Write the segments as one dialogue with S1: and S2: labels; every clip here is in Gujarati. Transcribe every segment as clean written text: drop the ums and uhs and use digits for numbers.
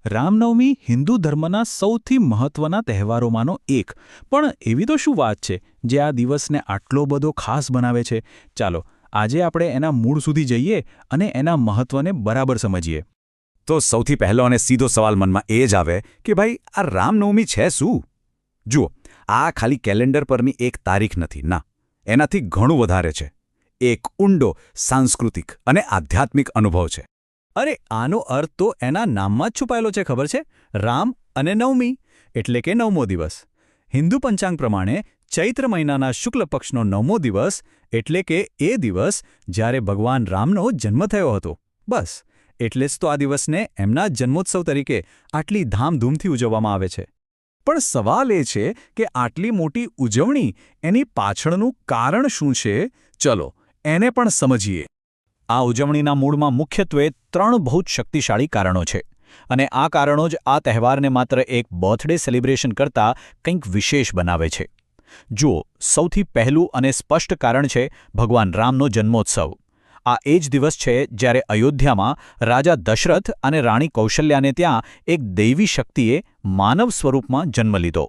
S1: રામનવમી હિન્દુ ધર્મના સૌથી મહત્વના તહેવારોમાંનો એક, પણ એવી તો શું વાત છે જે આ દિવસને આટલો બધો ખાસ બનાવે છે? ચાલો આજે આપણે એના મૂળ સુધી જઈએ અને એના મહત્વને બરાબર સમજીએ.
S2: તો સૌથી પહેલો અને સીધો સવાલ મનમાં એ જ આવે કે ભાઈ આ રામનવમી છે શું? જુઓ, આ ખાલી કેલેન્ડર પરની એક તારીખ નથી, ના, એનાથી ઘણું વધારે છે. એક ઊંડો સાંસ્કૃતિક અને આધ્યાત્મિક અનુભવ છે.
S3: અરે આનો અર્થ તો એના નામમાં જ છુપાયેલો છે, ખબર છે? રામ અને નવમી એટલે કે નવમો દિવસ. હિન્દુ પંચાંગ પ્રમાણે ચૈત્ર મહિનાના શુક્લ પક્ષનો નવમો દિવસ એટલે કે એ દિવસ જ્યારે ભગવાન રામનો જન્મ થયો હતો. બસ એટલે જ તો આ દિવસને એમના જન્મોત્સવ તરીકે આટલી ધામધૂમથી ઉજવવામાં આવે છે. પણ સવાલ એ છે કે આટલી મોટી ઉજવણી, એની પાછળનું કારણ શું છે? ચલો એને પણ સમજીએ. આ ઉજવણીના મૂળમાં મુખ્યત્વે 3 બહુ જ શક્તિશાળી કારણો છે, અને આ કારણો જ આ તહેવારને માત્ર એક બર્થડે સેલિબ્રેશન કરતાં કંઈક વિશેષ બનાવે છે. જુઓ, સૌથી પહેલું અને સ્પષ્ટ કારણ છે ભગવાન રામનો જન્મોત્સવ. આ એ જ દિવસ છે જ્યારે અયોધ્યામાં રાજા દશરથ અને રાણી કૌશલ્યાને ત્યાં એક દૈવી શક્તિએ માનવ સ્વરૂપમાં જન્મ લીધો.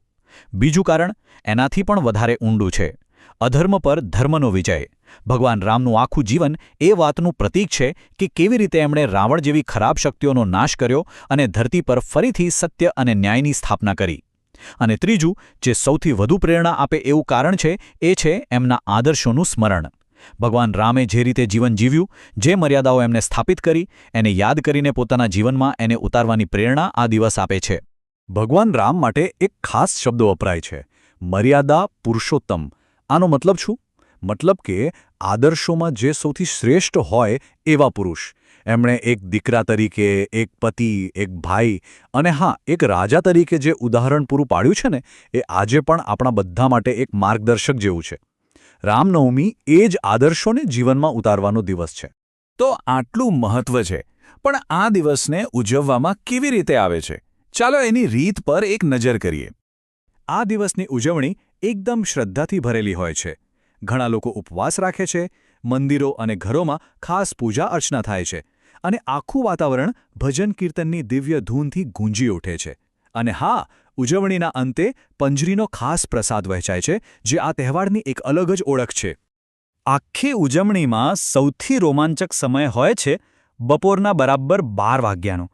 S3: બીજું કારણ એનાથી પણ વધારે ઊંડું છે: અધર્મ પર ધર્મનો વિજય. ભગવાન રામનું આખું જીવન એ વાતનું પ્રતીક છે કે કેવી રીતે એમણે રાવણ જેવી ખરાબ શક્તિઓનો નાશ કર્યો અને ધરતી પર ફરીથી સત્ય અને ન્યાયની સ્થાપના કરી. અને ત્રીજું, જે સૌથી વધુ પ્રેરણા આપે એવું કારણ છે, એ છે એમના આદર્શોનું સ્મરણ. ભગવાન રામે જે રીતે જીવન જીવ્યું, જે મર્યાદાઓ એમને સ્થાપિત કરી, એને યાદ કરીને પોતાના જીવનમાં એને ઉતારવાની પ્રેરણા આ દિવસ આપે છે.
S2: ભગવાન રામ માટે એક ખાસ શબ્દ વપરાય છે: મર્યાદા પુરુષોત્તમ. આનો મતલબ શું? મતલબ કે આદર્શોમાં જે સૌથી શ્રેષ્ઠ હોય એવા પુરુષ. એમણે એક દીકરા તરીકે, એક પતિ, એક ભાઈ અને હા, એક રાજા તરીકે જે ઉદાહરણ પૂરું પાડ્યું છે ને, એ આજે પણ આપણા બધા માટે એક માર્ગદર્શક જેવું છે. રામનવમી એ જ આદર્શોને જીવનમાં ઉતારવાનો દિવસ છે.
S1: તો આટલું મહત્વ છે, પણ આ દિવસને ઉજવવામાં કેવી રીતે આવે છે? ચાલો એની રીત પર એક નજર કરીએ.
S3: આ દિવસની ઉજવણી એકદમ શ્રદ્ધાથી ભરેલી હોય છે. ઘણા લોકો ઉપવાસ રાખે છે, મંદિરો અને ઘરોમાં ખાસ પૂજા અર્ચના થાય છે, અને આખું વાતાવરણ ભજન કીર્તનની દિવ્ય ધૂનથી ગૂંજી ઉઠે છે. અને હા, ઉજવણીના અંતે પંજરીનો ખાસ પ્રસાદ વહેંચાય છે, જે આ તહેવારની એક અલગ જ ઓળખ છે. આખી ઉજવણીમાં સૌથી રોમાંચક સમય હોય છે બપોરના બરાબર 12 વાગ્યાનો,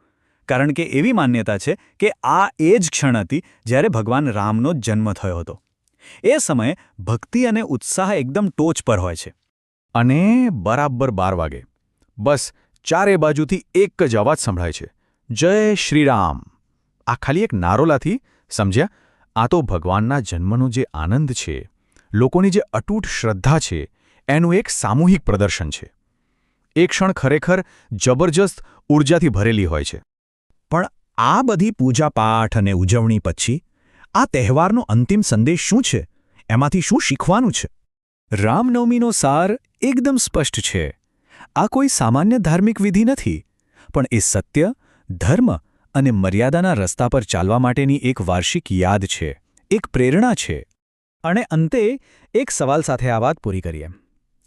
S3: કારણ કે એવી માન્યતા છે કે આ એ જ ક્ષણ હતી જ્યારે ભગવાન રામનો જન્મ થયો હતો. એ સમયે ભક્તિ અને ઉત્સાહ એકદમ ટોચ પર હોય છે.
S2: અને બરાબર 12 વાગે બસ ચારે બાજુથી એક જ અવાજ સંભળાય છે: જય શ્રી રામ. આ ખાલી એક નારોલાથી, સમજ્યા? આ તો ભગવાનના જન્મનો જે આનંદ છે, લોકોની જે અતૂટ શ્રદ્ધા છે, એનું એક સામૂહિક પ્રદર્શન છે. એ ક્ષણ ખરેખર જબરજસ્ત ઊર્જાથી ભરેલી હોય છે.
S3: પણ આ બધી પૂજાપાઠ અને ઉજવણી પછી આ તહેવારનો અંતિમ સંદેશ શું છે? એમાંથી શું શીખવાનું છે? રામનવમીનો સાર એકદમ સ્પષ્ટ છે. આ કોઈ સામાન્ય ધાર્મિક વિધિ નથી, પણ એ સત્ય, ધર્મ અને મર્યાદાના રસ્તા પર ચાલવા માટેની એક વાર્ષિક યાદ છે, એક પ્રેરણા છે. અને અંતે એક સવાલ સાથે આ વાત પૂરી કરીએ.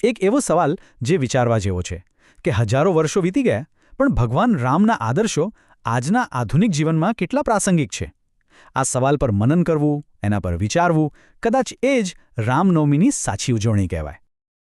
S3: એક એવો સવાલ જે વિચારવા જેવો છે કે હજારો વર્ષો વીતી ગયા, પણ ભગવાન રામના આદર્શો આજના આધુનિક જીવનમાં કેટલા પ્રાસંગિક છે? આ સવાલ પર મનન કરવું, એના પર વિચારવું, કદાચ એ જ રામનવમીની સાચી ઉજવણી કહેવાય.